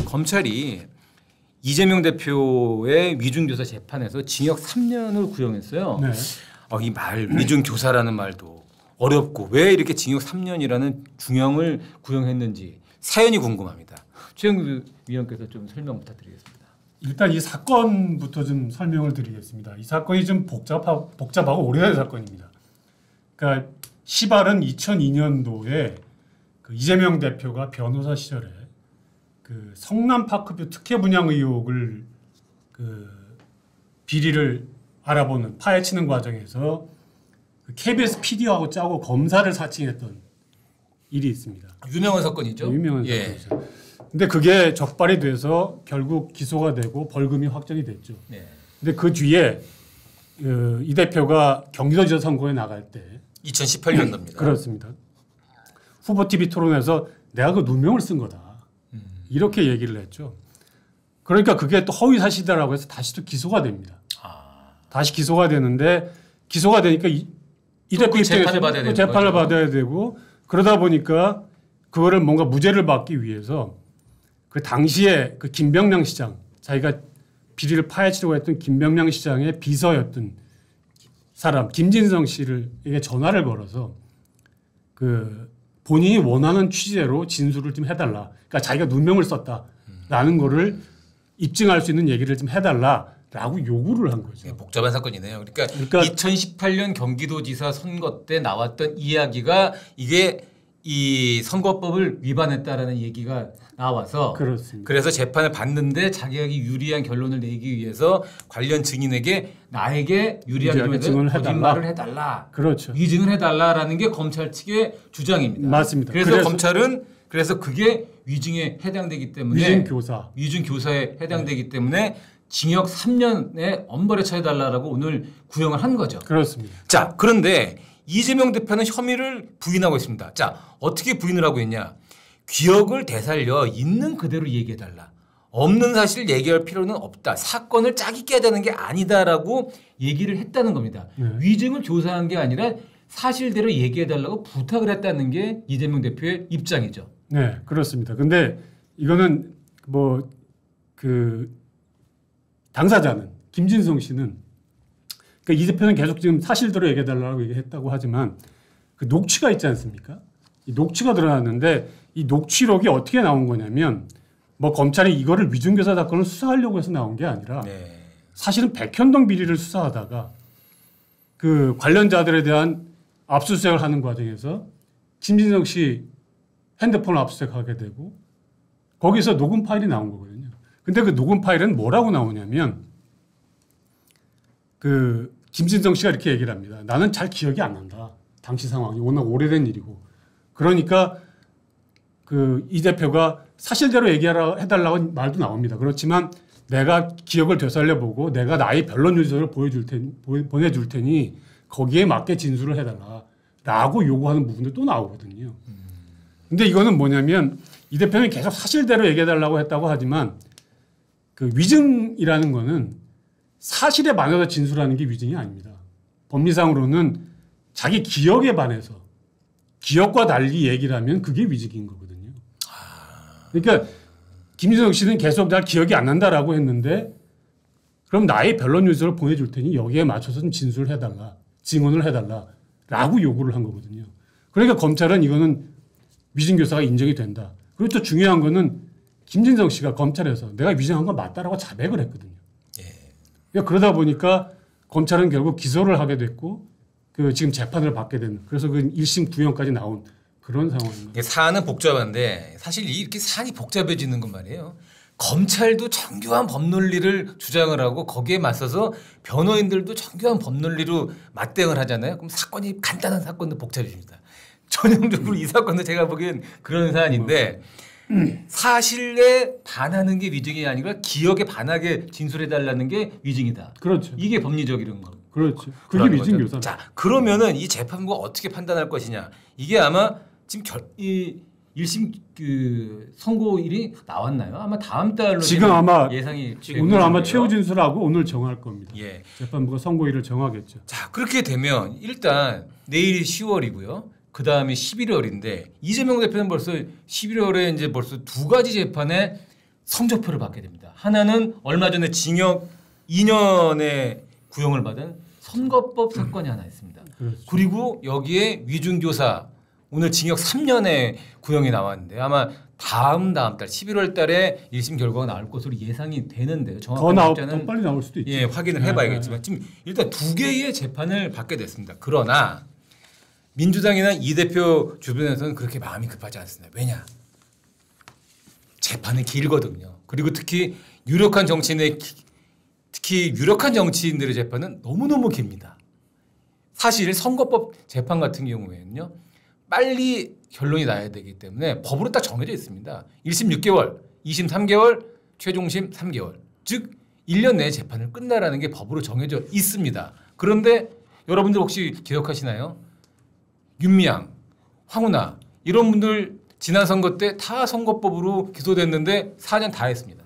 검찰이 이재명 대표의 위중교사 재판에서 징역 3년을 구형했어요. 네. 이 말 위중교사라는 말도 어렵고 왜 이렇게 징역 3년이라는 중형을 구형했는지 사연이 궁금합니다. 최영구 위원께서 좀 설명 부탁드리겠습니다. 일단 이 사건부터 좀 설명을 드리겠습니다. 이 사건이 좀 복잡하고 오래된 사건입니다. 그러니까 시발은 2002년도에 그 이재명 대표가 변호사 시절에 그 성남 파크뷰 특혜 분양 의혹을 그 비리를 알아보는 파헤치는 과정에서 그 KBS PD하고 짜고 검사를 사칭했던 일이 있습니다. 유명한 사건이죠. 유명한 사건이죠. 근데 그게 적발이 돼서 결국 기소가 되고 벌금이 확정이 됐죠. 네. 근데 그 뒤에 이 대표가 경기도지사 선거에 나갈 때 2018년도입니다. 그렇습니다. 후보 TV 토론에서 내가 그 누명을 쓴 거다. 이렇게 얘기를 했죠. 그러니까 그게 또 허위 사실이라고 해서 다시 또 기소가 됩니다. 다시 기소가 되는데 기소가 되니까 이 대표 입장에서 재판을 받아야 되고 그러다 보니까 그거를 뭔가 무죄를 받기 위해서 그 당시에 그 김병량 시장 자기가 비리를 파헤치려고 했던 김병량 시장의 비서였던 사람 김진성 씨를 이게 전화를 걸어서 그 본인이 원하는 취재로 진술을 좀 해달라. 그러니까 자기가 누명을 썼다라는 거를 입증할 수 있는 얘기를 좀 해달라라고 요구를 한 거죠. 복잡한 사건이네요. 그러니까 2018년 경기도지사 선거 때 나왔던 이야기가 이게 이 선거법을 위반했다라는 얘기가 나와서 그렇습니다. 그래서 재판을 받는데 자기에게 유리한 결론을 내기 위해서 관련 증인에게 나에게 유리한 증언을 거짓말을 해달라. 그렇죠. 위증을 해달라라는 게 검찰 측의 주장입니다. 맞습니다. 그래서 검찰은 그래서 그게 위증에 해당되기 때문에 위증교사에 해당되기 때문에 징역 3년에 엄벌에 처해달라고 오늘 구형을 한 거죠. 그렇습니다. 자, 그런데 이재명 대표는 혐의를 부인하고 있습니다. 자, 어떻게 부인을 하고 있냐? 기억을 되살려 있는 그대로 얘기해달라. 없는 사실을 얘기할 필요는 없다. 사건을 짜기 깨야 되는 게 아니다라고 얘기를 했다는 겁니다. 위증을 교사한 게 아니라 사실대로 얘기해달라고 부탁을 했다는 게 이재명 대표의 입장이죠. 네, 그렇습니다. 근데 이거는 뭐 그 당사자는 김진성 씨는 그러니까 이 대표는 계속 지금 사실대로 얘기해달라고 얘기했다고 하지만 그 녹취가 있지 않습니까? 이 녹취가 드러났는데 이 녹취록이 어떻게 나온 거냐면 뭐 검찰이 이거를 위중교사 사건을 수사하려고 해서 나온 게 아니라 사실은 백현동 비리를 수사하다가 그 관련자들에 대한 압수수색을 하는 과정에서 김진성 씨 핸드폰을 압수수색하게 되고 거기서 녹음 파일이 나온 거거든요. 근데 그 녹음 파일은 뭐라고 나오냐면 그 김진성 씨가 이렇게 얘기를 합니다. 나는 잘 기억이 안 난다. 당시 상황이 워낙 오래된 일이고. 그러니까 그 이 대표가 사실대로 해달라고 말도 나옵니다. 그렇지만 내가 기억을 되살려보고 내가 나의 변론 유서를 보내줄 테니 거기에 맞게 진술을 해달라라고 요구하는 부분도 또 나오거든요. 근데 이거는 뭐냐면 이 대표는 계속 사실대로 얘기해달라고 했다고 하지만 그 위증이라는 거는 사실에 반해서 진술하는 게 위증이 아닙니다. 법리상으로는 자기 기억에 반해서 기억과 달리 얘기를 하면 그게 위증인 거거든요. 그러니까 김진성 씨는 계속 날 기억이 안 난다라고 했는데 그럼 나의 변론 유서를 보내줄 테니 여기에 맞춰서 좀 진술을 해달라. 증언을 해달라라고 요구를 한 거거든요. 그러니까 검찰은 이거는 위증교사가 인정이 된다. 그리고 또 중요한 거는 김진성 씨가 검찰에서 내가 위증한 건 맞다라고 자백을 했거든요. 그러니까 그러다 보니까 검찰은 결국 기소를 하게 됐고 그 지금 재판을 받게 되는 그래서 그 1심 구형까지 나온 그런 상황입니다. 사안은 복잡한데 사실 이렇게 사안이 복잡해지는 건 말이에요. 검찰도 정교한 법논리를 주장을 하고 거기에 맞서서 변호인들도 정교한 법논리로 맞대응을 하잖아요. 그럼 사건이 간단한 사건도 복잡해집니다. 전형적으로 이 사건도 제가 보기엔 그런 사안인데 사실에 반하는 게 위증이 아니라 기억에 반하게 진술해달라는 게 위증이다. 그렇죠. 이게 법리적인 거. 그렇죠. 그게 위증교사. 자, 그러면은 이 재판부가 어떻게 판단할 것이냐. 이게 아마 지금 이 1심 그 선고일이 나왔나요? 아마 다음 달로 지금 아마 예상이 오늘 아마 최후 진술하고 오늘 정할 겁니다. 예. 재판부가 선고일을 정하겠죠. 자, 그렇게 되면 일단 내일이 10월이고요. 그 다음에 11월인데 이재명 대표는 벌써 11월에 이제 벌써 두 가지 재판에 성적표를 받게 됩니다. 하나는 얼마 전에 징역 2년의 구형을 받은 선거법 사건이 하나 있습니다. 그렇죠. 그리고 여기에 위중교사 오늘 징역 3년의 구형이 나왔는데 아마 다음 달 11월 달에 1심 결과가 나올 것으로 예상이 되는데요. 정확한 숫자는 더 빨리 나올 수도 있죠. 예, 확인을 해봐야겠지만 지금 일단 2개의 재판을 받게 됐습니다. 그러나 민주당이나 이 대표 주변에서는 그렇게 마음이 급하지 않습니다. 왜냐? 재판은 길거든요. 그리고 특히 유력한 정치인들의 재판은 너무너무 깁니다. 사실 선거법 재판 같은 경우에는요. 빨리 결론이 나야 되기 때문에 법으로 딱 정해져 있습니다. 1심 6개월, 2심 3개월, 최종심 3개월. 즉 1년 내에 재판을 끝나라는 게 법으로 정해져 있습니다. 그런데 여러분들 혹시 기억하시나요? 윤미향, 황운하 이런 분들 지난 선거 때 다 선거법으로 기소됐는데 4년 다 했습니다.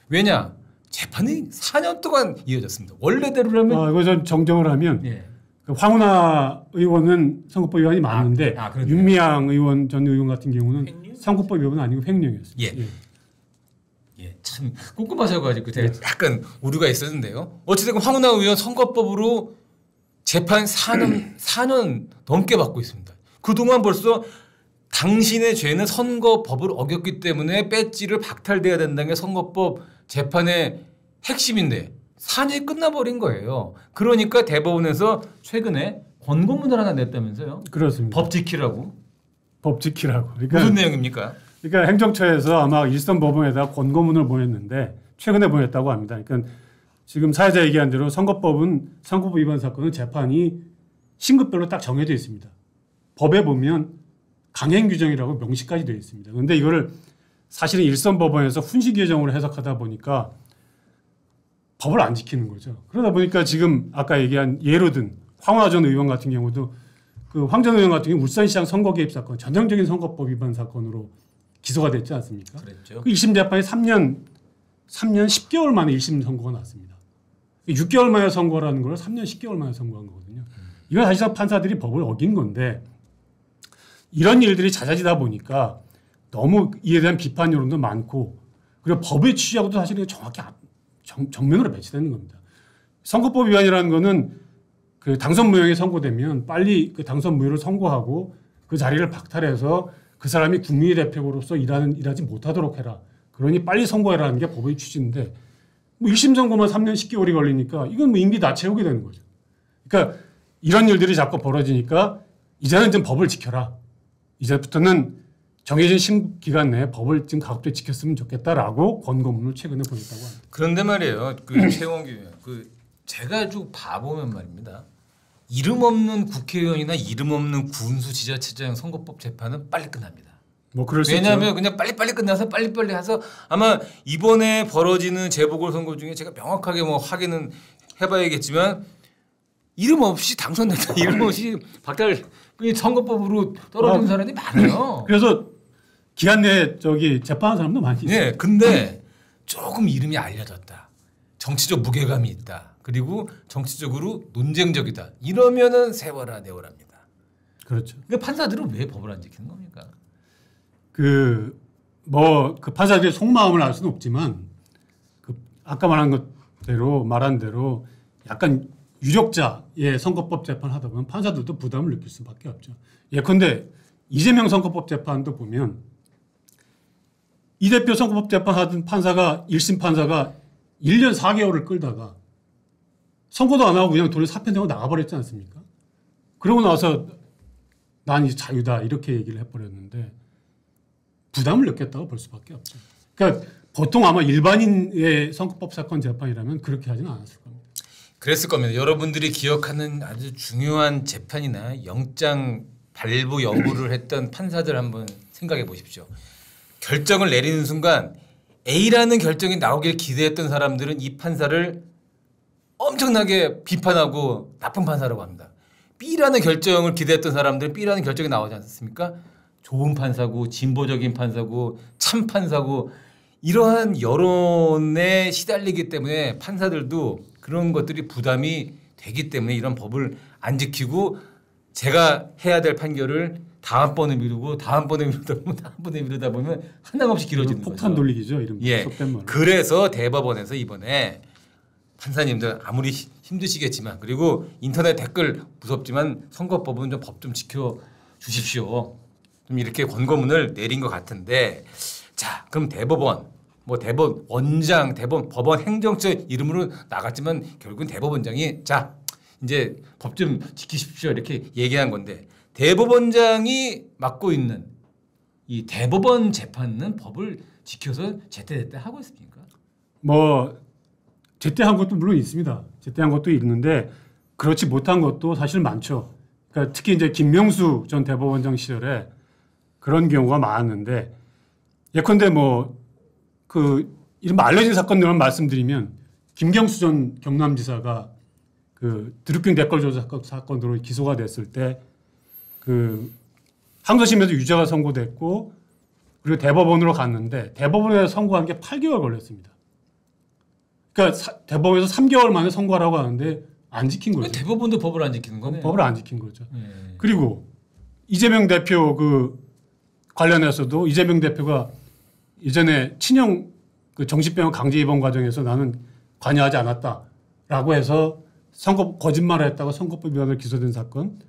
왜냐? 재판이 4년 동안 이어졌습니다. 원래대로라면 이거 좀 정정을 하면 예. 그 황운하 의원은 선거법 위반이 맞는데 윤미향 의원 전 의원 같은 경우는 횡령? 선거법 위반은 아니고 횡령이었습니다. 예. 예, 참 꼼꼼하셔가지고 제가 약간 오류가 있었는데요. 어찌됐건 황운하 의원 선거법으로 재판 4년 넘게 받고 있습니다. 그동안 벌써 당신의 죄는 선거법을 어겼기 때문에 배지를 박탈돼야 된다는 게 선거법 재판의 핵심인데 4년이 끝나버린 거예요. 그러니까 대법원에서 최근에 권고문을 하나 냈다면서요? 그렇습니다. 법 지키라고. 법 지키라고. 그러니까, 무슨 내용입니까? 그러니까 행정처에서 아마 일선 법원에다 권고문을 보냈는데 최근에 보냈다고 합니다. 그러니까 지금 사회자 얘기한 대로 선거법 위반 사건은 재판이 신급별로 딱 정해져 있습니다. 법에 보면 강행 규정이라고 명시까지 되어 있습니다. 그런데 이거를 사실은 일선 법원에서 훈시 규정으로 해석하다 보니까 법을 안 지키는 거죠. 그러다 보니까 지금 아까 얘기한 예로 든 황운하 전 의원 같은 경우도 그 황 전 의원 같은 경우 울산시장 선거 개입 사건 전형적인 선거법 위반 사건으로 기소가 됐지 않습니까? 그랬죠. 그 1심 재판이 3년 10개월 만에 1심 선고가 났습니다. 6개월 만에 선고라는 걸 3년 10개월 만에 선고한 거거든요. 이건 사실상 판사들이 법을 어긴 건데 이런 일들이 잦아지다 보니까 너무 이에 대한 비판 여론도 많고 그리고 법의 취지하고도 사실은 정확히 정면으로 배치되는 겁니다. 선거법 위반이라는 거는 그 당선 무효에 선고되면 빨리 그 당선 무효를 선고하고 그 자리를 박탈해서 그 사람이 국민의 대표로서 일하지 못하도록 해라. 그러니 빨리 선고해라는 게 법의 취지인데 뭐 1심 선고만 3년 10개월이 걸리니까 이건 뭐 임기 다 채우게 되는 거죠. 그러니까 이런 일들이 자꾸 벌어지니까 이제는 좀 법을 지켜라. 이제부터는 정해진 심기간 내에 법을 좀 가급적 지켰으면 좋겠다라고 권고문을 최근에 보냈다고 합니다. 그런데 말이에요. 그 최원기 의원, 제가 아주 바보면 말입니다. 이름 없는 국회의원이나 이름 없는 군수 지자체장 선거법 재판은 빨리 끝납니다. 뭐 그럴 수 왜냐하면 있죠. 그냥 빨리빨리 끝나서 빨리빨리 해서 아마 이번에 벌어지는 재보궐선거 중에 제가 명확하게 뭐 확인은 해봐야겠지만 이름 없이 당선됐다, 이름 없이 박탈 선거법으로 떨어진 사람이 많아요. 그래서 기간 내에 재판한 사람도 많이 있어요. 네, 근데 조금 이름이 알려졌다. 정치적 무게감이 있다. 그리고 정치적으로 논쟁적이다. 이러면은 세워라 내워랍니다. 그렇죠. 그러니까 판사들은 왜 법을 안 지키는 겁니까? 그 판사들의 속마음을 알 수는 없지만 아까 말한 대로 약간 유력자의 선거법 재판 하다 보면 판사들도 부담을 느낄 수밖에 없죠. 예컨대 이재명 선거법 재판도 보면 이 대표 선거법 재판 하던 1심 판사가 1년 4개월을 끌다가 선고도 안 하고 그냥 돈을 사표내고 나가버렸지 않습니까? 그러고 나서 난 이제 자유다 이렇게 얘기를 해버렸는데 부담을 느꼈다고 볼 수밖에 없죠. 그러니까 보통 아마 일반인의 선거법 사건 재판이라면 그렇게 하지는 않았을 겁니다. 그랬을 겁니다. 여러분들이 기억하는 아주 중요한 재판이나 영장 발부 여부를 했던 판사들 한번 생각해 보십시오. 결정을 내리는 순간 A라는 결정이 나오길 기대했던 사람들은 이 판사를 엄청나게 비판하고 나쁜 판사라고 합니다. B라는 결정을 기대했던 사람들은 B라는 결정이 나오지 않습니까? 좋은 판사고 진보적인 판사고 참 판사고 이러한 여론에 시달리기 때문에 판사들도 그런 것들이 부담이 되기 때문에 이런 법을 안 지키고 제가 해야 될 판결을 다음번에 미루고 다음번에 미루다 보면 다음번에 미루다 보면 한량없이 길어지는 거죠. 폭탄 돌리기죠. 이런 예. 속된 말로. 그래서 대법원에서 이번에 판사님들 아무리 힘드시겠지만 그리고 인터넷 댓글 무섭지만 선거법은 좀 법 좀 지켜 주십시오. 좀 이렇게 권고문을 내린 것 같은데 자 그럼 대법원 뭐 대법원 원장 대법원 법원 행정처 이름으로 나갔지만 결국은 대법원장이 자 이제 법 좀 지키십시오 이렇게 얘기한 건데 대법원장이 맡고 있는 이 대법원 재판은 법을 지켜서 제때제때 하고 있습니까? 뭐 제때한 것도 물론 있습니다. 제때한 것도 있는데 그렇지 못한 것도 사실 많죠. 그러니까 특히 이제 김명수 전 대법원장 시절에 그런 경우가 많았는데 예컨대 뭐 그 이른바 알려진 사건들만 말씀드리면 김경수 전 경남지사가 그 드루킹 댓글 조작 사건으로 기소가 됐을 때 그 항소심에서 유죄가 선고됐고 그리고 대법원으로 갔는데 대법원에서 선고한 게 8개월 걸렸습니다. 그러니까 대법원에서 3개월 만에 선고하라고 하는데 안 지킨 거죠. 대법원도 법을 안 지키는 거네요. 법을 안 지킨 거죠. 예. 그리고 이재명 대표 그 관련해서도 이재명 대표가 예전에 친형 그 정신병원 강제 입원 과정에서 나는 관여하지 않았다라고 해서 선거 거짓말을 했다고 선거법 위반으로 기소된 사건.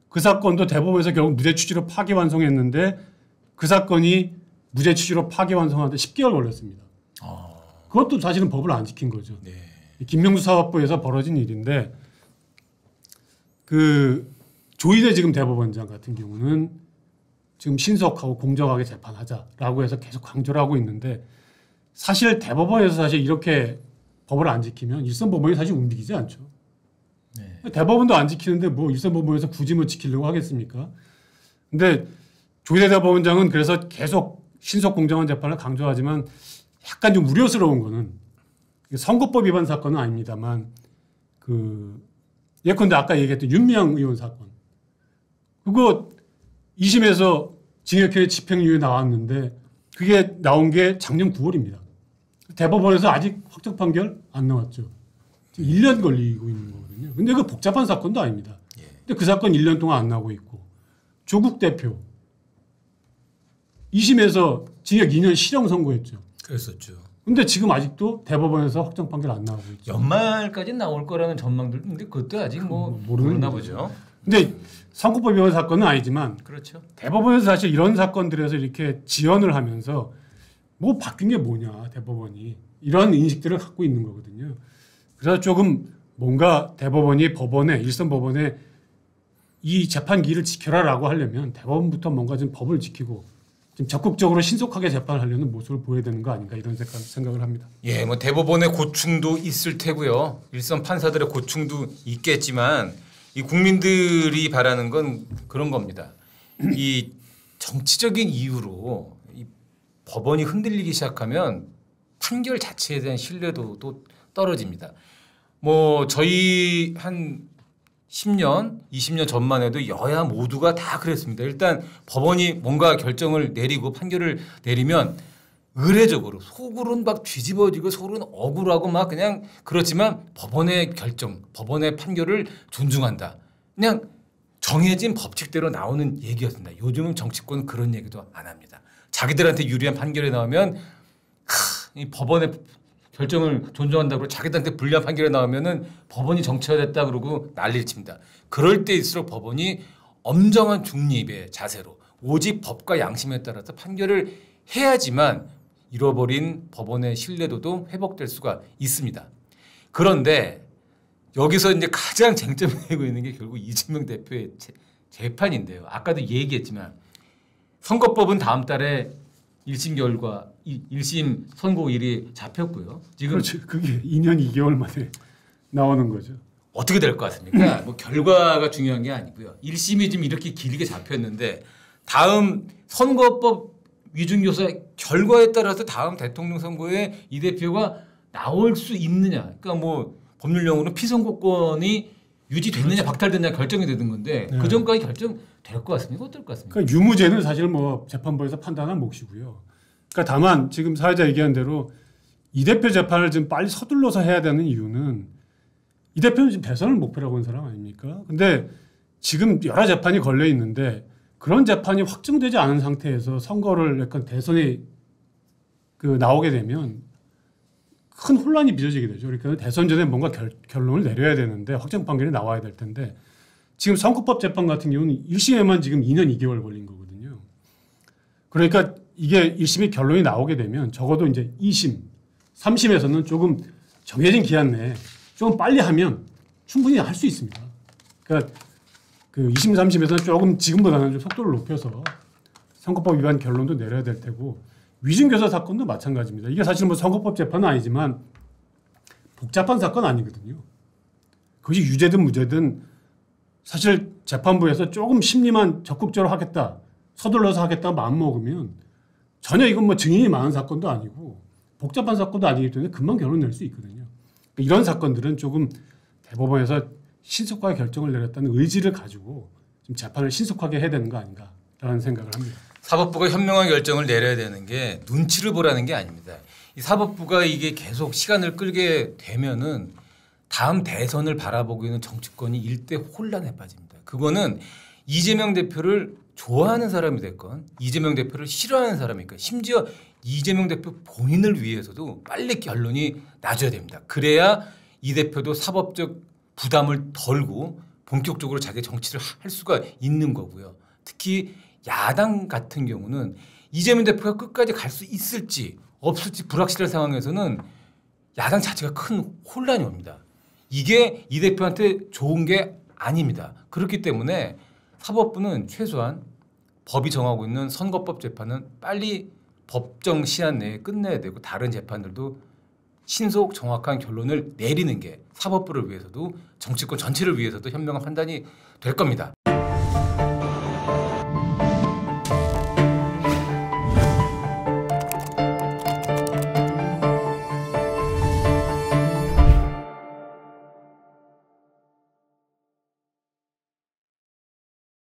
그 사건도 대법원에서 결국 무죄 취지로 파기환송했는데 그 사건이 무죄 취지로 파기환송하는데 10개월 걸렸습니다. 그것도 사실은 법을 안 지킨 거죠. 네. 김명수 사법부에서 벌어진 일인데 그 조희대 지금 대법원장 같은 경우는 지금 신속하고 공정하게 재판하자라고 해서 계속 강조를 하고 있는데 사실 대법원에서 사실 이렇게 법을 안 지키면 일선법원이 사실 움직이지 않죠. 네. 대법원도 안 지키는데 뭐 일선법원에서 굳이 뭐 지키려고 하겠습니까? 근데 조희대 대법원장은 그래서 계속 신속 공정한 재판을 강조하지만 약간 좀 우려스러운 거는 선거법 위반 사건은 아닙니다만 그 예컨대 아까 얘기했던 윤미향 의원 사건 그거 2심에서 징역형의 집행유예 나왔는데 그게 나온 게 작년 9월입니다. 대법원에서 아직 확정 판결 안 나왔죠. 지금 1년 걸리고 있는 거거든요. 근데 그 복잡한 사건도 아닙니다. 근데 그 사건 1년 동안 안 나오고 있고 조국 대표 2심에서 징역 2년 실형 선고했죠. 그랬었죠. 근데 지금 아직도 대법원에서 확정 판결 안 나오고 있죠. 연말까지 나올 거라는 전망들 근데 그것도 아직 뭐 모르나 보죠. 근데 선거법 위반 사건은 아니지만 그렇죠. 대법원에서 사실 이런 사건들에서 이렇게 지연을 하면서 뭐 바뀐 게 뭐냐 대법원이 이런 인식들을 갖고 있는 거거든요. 그래서 조금 뭔가 대법원이 법원에 일선 법원에 이 재판기를 지켜라라고 하려면 대법원부터 뭔가 좀 법을 지키고 좀 적극적으로 신속하게 재판을 하려는 모습을 보여야 되는 거 아닌가 이런 생각을 합니다. 예, 뭐 대법원의 고충도 있을 테고요. 일선 판사들의 고충도 있겠지만 이 국민들이 바라는 건 그런 겁니다. 이 정치적인 이유로 이 법원이 흔들리기 시작하면 판결 자체에 대한 신뢰도도 떨어집니다. 뭐 저희 한 10년, 20년 전만 해도 여야 모두가 다 그랬습니다. 일단 법원이 뭔가 결정을 내리고 판결을 내리면 의례적으로 속으로는 막 뒤집어지고 속으로는 억울하고 막 그냥 그렇지만 법원의 결정, 법원의 판결을 존중한다. 그냥 정해진 법칙대로 나오는 얘기였습니다. 요즘은 정치권은 그런 얘기도 안 합니다. 자기들한테 유리한 판결이 나오면 이 법원의 결정을 존중한다고 자기들한테 불리한 판결이 나오면은 법원이 정치화됐다 그러고 난리를 칩니다. 그럴 때일수록 법원이 엄정한 중립의 자세로 오직 법과 양심에 따라서 판결을 해야지만 잃어버린 법원의 신뢰도도 회복될 수가 있습니다. 그런데 여기서 이제 가장 쟁점이 되고 있는 게 결국 이재명 대표의 재판인데요. 아까도 얘기했지만 선거법은 다음 달에 1심 결과 1심 선고일이 잡혔고요. 지금 그렇죠. 그게 2년 2개월 만에 나오는 거죠. 어떻게 될 것 같습니까? 뭐 결과가 중요한 게 아니고요. 1심이 지금 이렇게 길게 잡혔는데 다음 선거법 위중교사 결과에 따라서 다음 대통령 선거에 이 대표가 나올 수 있느냐. 그러니까 뭐 법률용어로 피선거권이 유지됐느냐 그렇죠. 박탈됐느냐 결정이 되는 건데 네. 그 전까지 결정될 것 같습니까? 어떨 것 같습니까? 그러니까 유무죄는 사실 뭐 재판부에서 판단한 몫이고요. 그러니까 다만 지금 사회자 얘기한 대로 이 대표 재판을 좀 빨리 서둘러서 해야 되는 이유는 이 대표는 지금 대선을 목표라고 하는 사람 아닙니까? 근데 지금 여러 재판이 걸려 있는데 그런 재판이 확정되지 않은 상태에서 선거를 약간 대선에 나오게 되면 큰 혼란이 빚어지게 되죠. 그러니까 대선 전에 뭔가 결론을 내려야 되는데 확정 판결이 나와야 될 텐데 지금 선거법 재판 같은 경우는 1심에만 지금 2년 2개월 걸린 거거든요. 그러니까 이게 1심이 결론이 나오게 되면 적어도 이제 2심, 3심에서는 조금 정해진 기한 내에 조금 빨리 하면 충분히 할 수 있습니다. 그러니까 그 2심, 3심에서는 조금 지금보다는 좀 속도를 높여서 선거법 위반 결론도 내려야 될 테고 위증교사 사건도 마찬가지입니다. 이게 사실 뭐 선거법 재판은 아니지만 복잡한 사건 아니거든요. 그것이 유죄든 무죄든 사실 재판부에서 조금 심리만 적극적으로 하겠다, 서둘러서 하겠다 마음먹으면 전혀 이건 뭐 증인이 많은 사건도 아니고 복잡한 사건도 아니기 때문에 금방 결론 낼 수 있거든요. 이런 사건들은 조금 대법원에서 신속하게 결정을 내렸다는 의지를 가지고 좀 재판을 신속하게 해야 되는 거 아닌가라는 생각을 합니다. 사법부가 현명한 결정을 내려야 되는 게 눈치를 보라는 게 아닙니다. 이 사법부가 이게 계속 시간을 끌게 되면은 다음 대선을 바라보고 있는 정치권이 일대 혼란에 빠집니다. 그거는 이재명 대표를 좋아하는 사람이 됐건 이재명 대표를 싫어하는 사람이 있건 심지어 이재명 대표 본인을 위해서도 빨리 결론이 나줘야 됩니다. 그래야 이 대표도 사법적 부담을 덜고 본격적으로 자기 정치를 할 수가 있는 거고요. 특히 야당 같은 경우는 이재명 대표가 끝까지 갈 수 있을지 없을지 불확실한 상황에서는 야당 자체가 큰 혼란이 옵니다. 이게 이 대표한테 좋은 게 아닙니다. 그렇기 때문에 사법부는 최소한 법이 정하고 있는 선거법 재판은 빨리 법정 시한 내에 끝내야 되고 다른 재판들도 신속 정확한 결론을 내리는 게 사법부를 위해서도 정치권 전체를 위해서도 현명한 판단이 될 겁니다.